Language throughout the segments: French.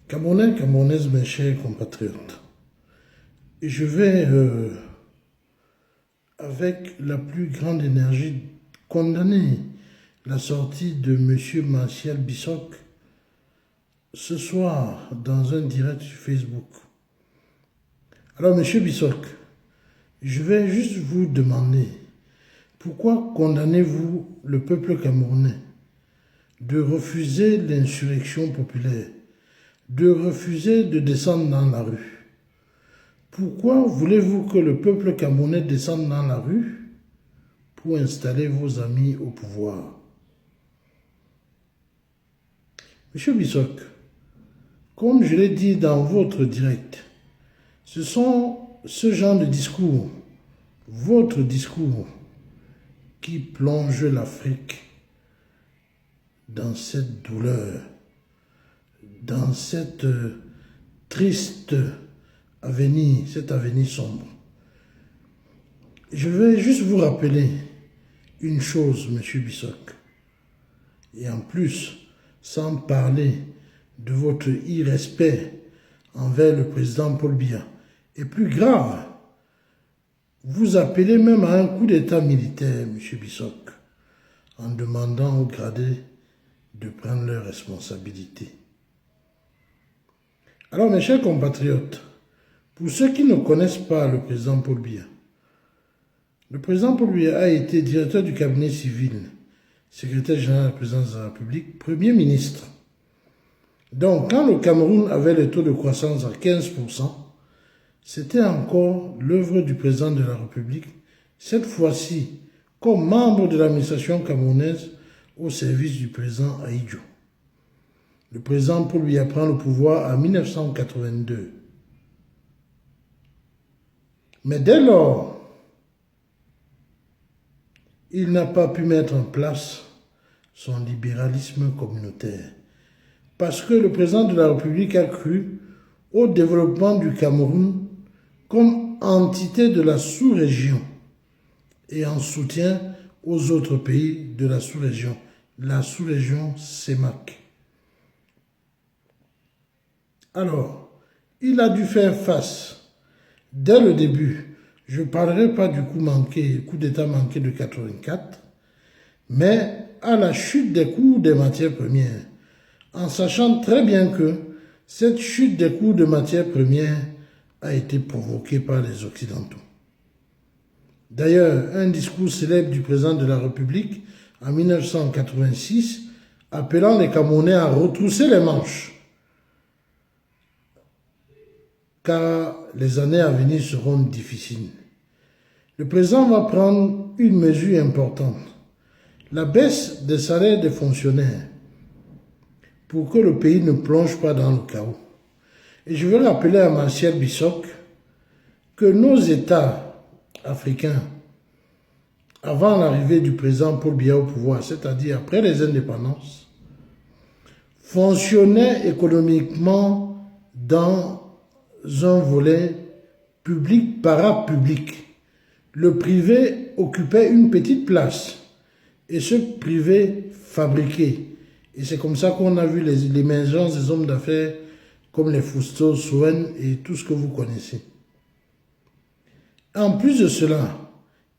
Camerounais, Camerounaises, mes chers compatriotes, je vais, avec la plus grande énergie, condamner la sortie de M. Martial Bissok ce soir dans un direct sur Facebook. Alors, M. Bissok, je vais juste vous demander pourquoi condamnez-vous le peuple camerounais de refuser l'insurrection populaire, de refuser de descendre dans la rue? Pourquoi voulez-vous que le peuple camerounais descende dans la rue pour installer vos amis au pouvoir? Monsieur Bissok, comme je l'ai dit dans votre direct, ce sont ce genre de discours, votre discours, qui plonge l'Afrique dans cette douleur, dans cette triste avenir, cet avenir sombre. Je vais juste vous rappeler une chose, M. Bissok, et en plus, sans parler de votre irrespect envers le président Paul Biya, et plus grave, vous appelez même à un coup d'état militaire, M. Bissok, en demandant aux gradés de prendre leurs responsabilités. Alors, mes chers compatriotes, pour ceux qui ne connaissent pas le président Paul Biya, le président Paul Biya a été directeur du cabinet civil, secrétaire général de la présidence de la République, premier ministre. Donc, quand le Cameroun avait le taux de croissance à 15%, c'était encore l'œuvre du président de la République, cette fois-ci comme membre de l'administration camerounaise au service du président Ahidjo. Le président Paul Biya prend le pouvoir en 1982. Mais dès lors, il n'a pas pu mettre en place son libéralisme communautaire. Parce que le président de la République a cru au développement du Cameroun comme entité de la sous-région et en soutien aux autres pays de la sous-région CEMAC. Alors, il a dû faire face, dès le début, je ne parlerai pas du coup d'État manqué de 84, mais à la chute des cours des matières premières, en sachant très bien que cette chute des cours de matières premières a été provoquée par les Occidentaux. D'ailleurs, un discours célèbre du président de la République en 1986, appelant les Camerounais à retrousser les manches, car les années à venir seront difficiles. Le président va prendre une mesure importante, la baisse des salaires des fonctionnaires, pour que le pays ne plonge pas dans le chaos. Et je veux rappeler à Martial Bissok que nos États africains, avant l'arrivée du président Paul Biya au pouvoir, c'est-à-dire après les indépendances, fonctionnaient économiquement dans un volet public parapublic. Le privé occupait une petite place et ce privé fabriquait. Et c'est comme ça qu'on a vu l'émergence des hommes d'affaires comme les Fousto, Sowen et tout ce que vous connaissez. En plus de cela,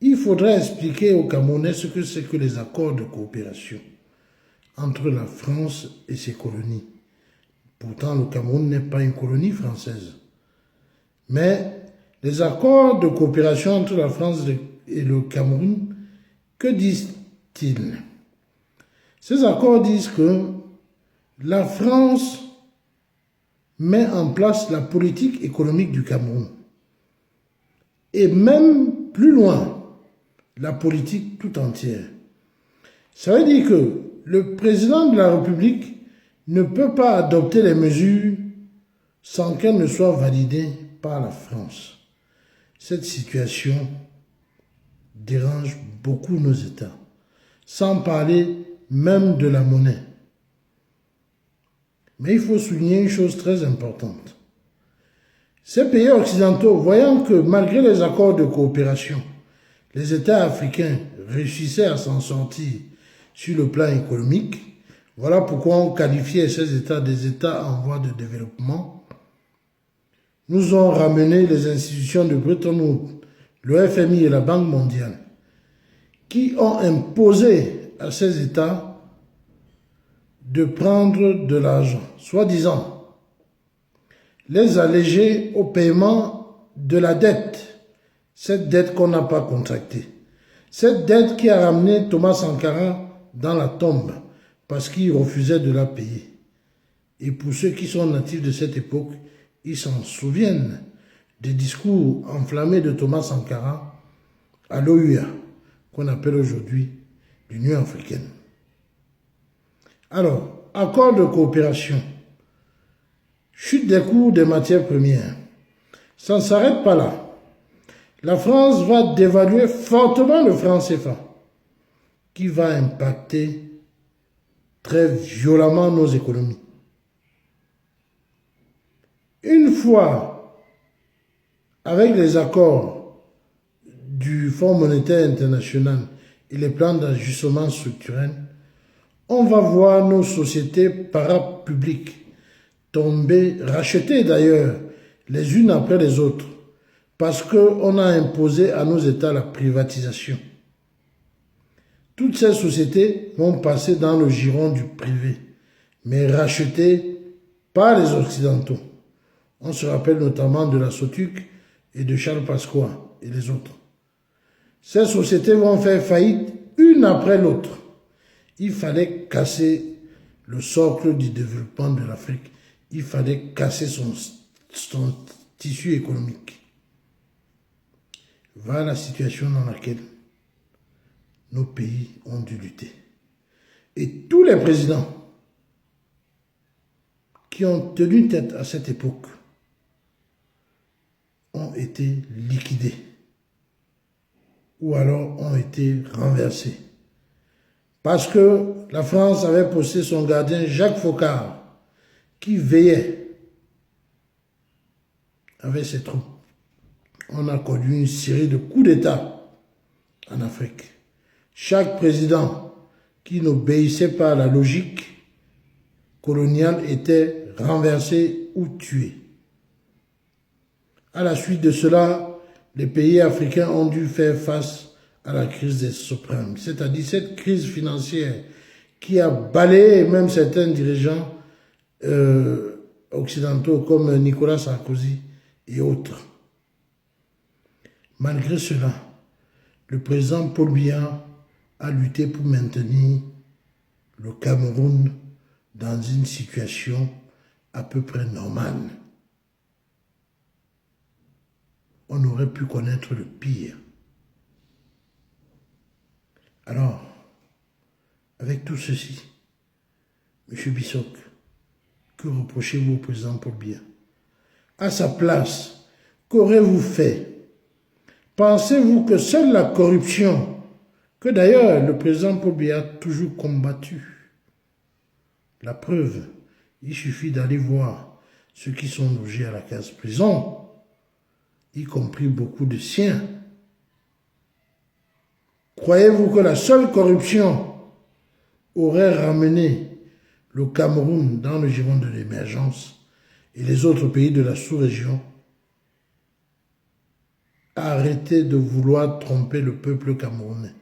il faudra expliquer aux Camerounais ce que c'est que les accords de coopération entre la France et ses colonies. Pourtant, le Cameroun n'est pas une colonie française. Mais les accords de coopération entre la France et le Cameroun, que disent-ils? Ces accords disent que la France met en place la politique économique du Cameroun. Et même plus loin, la politique tout entière. Ça veut dire que le président de la République ne peut pas adopter les mesures sans qu'elles ne soient validées par la France. Cette situation dérange beaucoup nos États, sans parler même de la monnaie. Mais il faut souligner une chose très importante. Ces pays occidentaux, voyant que malgré les accords de coopération, les États africains réussissaient à s'en sortir sur le plan économique, Voilà pourquoi on qualifiait ces États des États en voie de développement. Nous ont ramené les institutions de Bretton Woods, le FMI et la Banque mondiale, qui ont imposé à ces États de prendre de l'argent, soi-disant les alléger au paiement de la dette, cette dette qu'on n'a pas contractée. Cette dette qui a ramené Thomas Sankara dans la tombe parce qu'il refusait de la payer. Et pour ceux qui sont natifs de cette époque, ils s'en souviennent des discours enflammés de Thomas Sankara à l'OUA, qu'on appelle aujourd'hui l'Union africaine. Alors, accord de coopération, chute des cours des matières premières. Ça ne s'arrête pas là. La France va dévaluer fortement le franc CFA, qui va impacter très violemment nos économies. Une fois, avec les accords du Fonds monétaire international et les plans d'ajustement structurel, on va voir nos sociétés parapubliques tomber, rachetées d'ailleurs, les unes après les autres, parce qu'on a imposé à nos États la privatisation. Toutes ces sociétés vont passer dans le giron du privé, mais rachetées par les Occidentaux. On se rappelle notamment de la Sotuc et de Charles Pasqua et les autres. Ces sociétés vont faire faillite une après l'autre. Il fallait casser le socle du développement de l'Afrique. Il fallait casser son tissu économique. Voilà la situation dans laquelle nos pays ont dû lutter. Et tous les présidents qui ont tenu tête à cette époque ont été liquidés ou alors ont été renversés. Parce que la France avait posté son gardien Jacques Foccart qui veillait avec ses troupes. On a connu une série de coups d'État en Afrique. Chaque président qui n'obéissait pas à la logique coloniale était renversé ou tué. À la suite de cela, les pays africains ont dû faire face à la crise des subprimes, c'est-à-dire cette crise financière qui a balayé même certains dirigeants occidentaux comme Nicolas Sarkozy et autres. Malgré cela, le président Paul Biya a lutté pour maintenir le Cameroun dans une situation à peu près normale. On aurait pu connaître le pire. Alors, avec tout ceci, M. Bissok, que reprochez-vous au président Paul Biya? À sa place, qu'aurez-vous fait? Pensez-vous que seule la corruption, que d'ailleurs le président Paul Biya a toujours combattu, la preuve, il suffit d'aller voir ceux qui sont logés à la case prison, y compris beaucoup de siens. Croyez-vous que la seule corruption aurait ramené le Cameroun dans le giron de l'émergence et les autres pays de la sous-région à arrêter de vouloir tromper le peuple camerounais?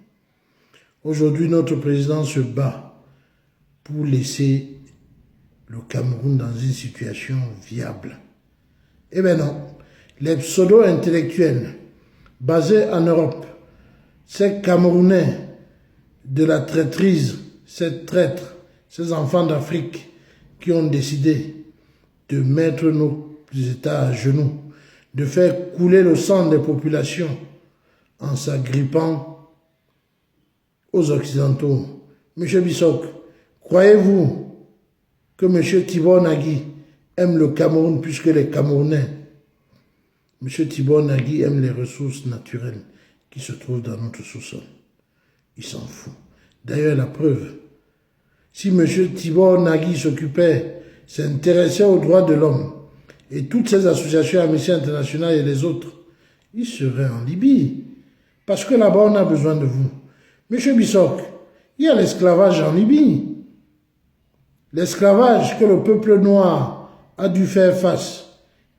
Aujourd'hui, notre président se bat pour laisser le Cameroun dans une situation viable. Eh bien non, les pseudo-intellectuels basés en Europe, ces Camerounais de la traîtrise, ces traîtres, ces enfants d'Afrique qui ont décidé de mettre nos États à genoux, de faire couler le sang des populations en s'agrippant aux Occidentaux. M. Bissok, croyez-vous que M. Tibor Nagui aime le Cameroun plus que les Camerounais? M. Tibor Nagui aime les ressources naturelles qui se trouvent dans notre sous-sol. Il s'en fout. D'ailleurs, la preuve, si M. Tibor Nagui s'intéressait aux droits de l'homme et toutes ces associations Amnesty International et les autres, il serait en Libye. Parce que là-bas, on a besoin de vous. M. Bissok, il y a l'esclavage en Libye. L'esclavage que le peuple noir a dû faire face,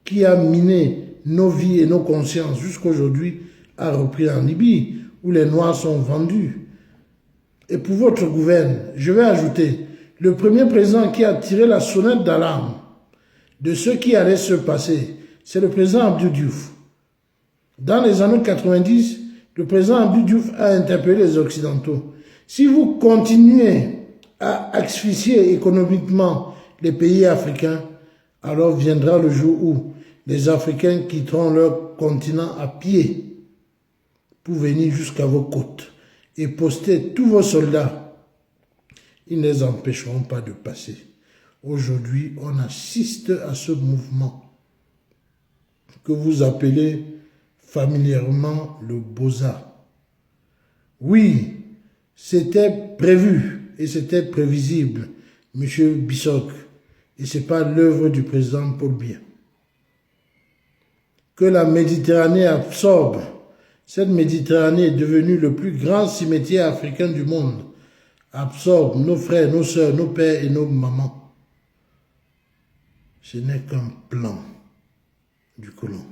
qui a miné nos vies et nos consciences jusqu'aujourd'hui, a repris en Libye, où les Noirs sont vendus. Et pour votre gouverne, je vais ajouter, le premier président qui a tiré la sonnette d'alarme de ce qui allait se passer, c'est le président Abdou Diouf. Dans les années 90, le président Abdou Diouf a interpellé les Occidentaux. Si vous continuez à asphyxier économiquement les pays africains, alors viendra le jour où les Africains quitteront leur continent à pied pour venir jusqu'à vos côtes et poster tous vos soldats. Ils ne les empêcheront pas de passer. Aujourd'hui, on assiste à ce mouvement que vous appelez familièrement le Boza. Oui, c'était prévu et c'était prévisible, M. Bissok, et ce n'est pas l'œuvre du président Paul Biya. Que la Méditerranée absorbe. Cette Méditerranée est devenue le plus grand cimetière africain du monde. Absorbe nos frères, nos sœurs, nos pères et nos mamans. Ce n'est qu'un plan du colon.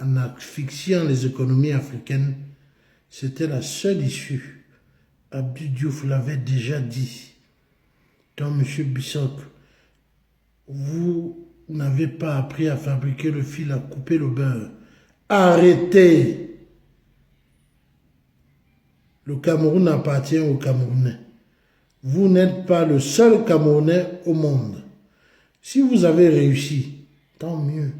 En asphyxiant les économies africaines, c'était la seule issue. Abdou Diouf l'avait déjà dit. Donc, M. Bissok, vous n'avez pas appris à fabriquer le fil, à couper le beurre. Arrêtez. Le Cameroun appartient aux Camerounais. Vous n'êtes pas le seul Camerounais au monde. Si vous avez réussi, tant mieux.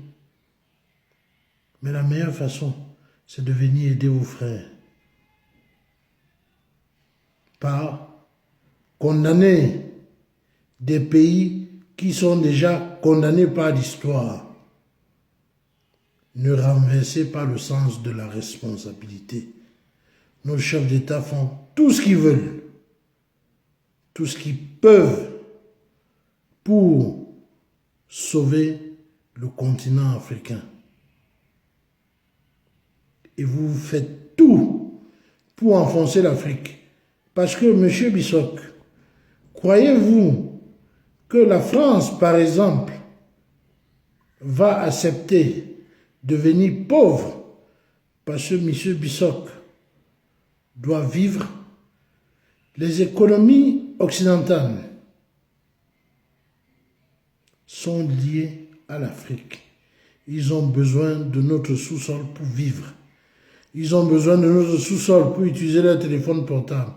Mais la meilleure façon, c'est de venir aider vos frères. Par condamner des pays qui sont déjà condamnés par l'histoire. Ne renversez pas le sens de la responsabilité. Nos chefs d'État font tout ce qu'ils veulent, tout ce qu'ils peuvent pour sauver le continent africain. Et vous faites tout pour enfoncer l'Afrique. Parce que, M. Bissok, croyez-vous que la France, par exemple, va accepter de devenir pauvre parce que M. Bissok doit vivre? Les économies occidentales sont liées à l'Afrique. Ils ont besoin de notre sous-sol pour vivre. Ils ont besoin de notre sous-sol pour utiliser leur téléphone portable.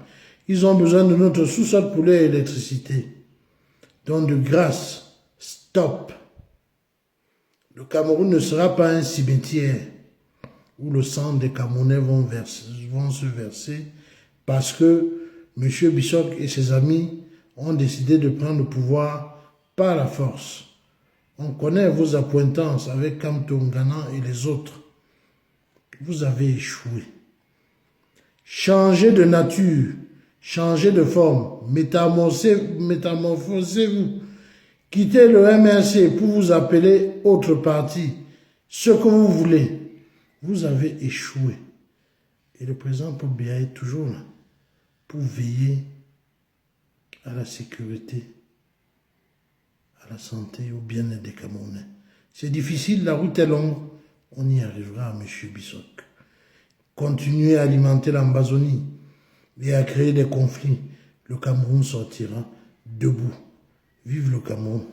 Ils ont besoin de notre sous-sol pour leur électricité. Donc de grâce, stop. Le Cameroun ne sera pas un cimetière où le sang des Camerounais vont se verser parce que M. Bissok et ses amis ont décidé de prendre le pouvoir par la force. On connaît vos appointances avec Kamtongana et les autres. Vous avez échoué. Changez de nature, changez de forme, métamorphosez-vous. Quittez le MRC pour vous appeler autre parti, ce que vous voulez. Vous avez échoué. Et le président Paul Biya est toujours là pour veiller à la sécurité, à la santé et au bien-être des Camerounais. C'est difficile, la route est longue. On y arrivera, M. Bissok. Continuez à alimenter l'Ambazonie et à créer des conflits. Le Cameroun sortira debout. Vive le Cameroun.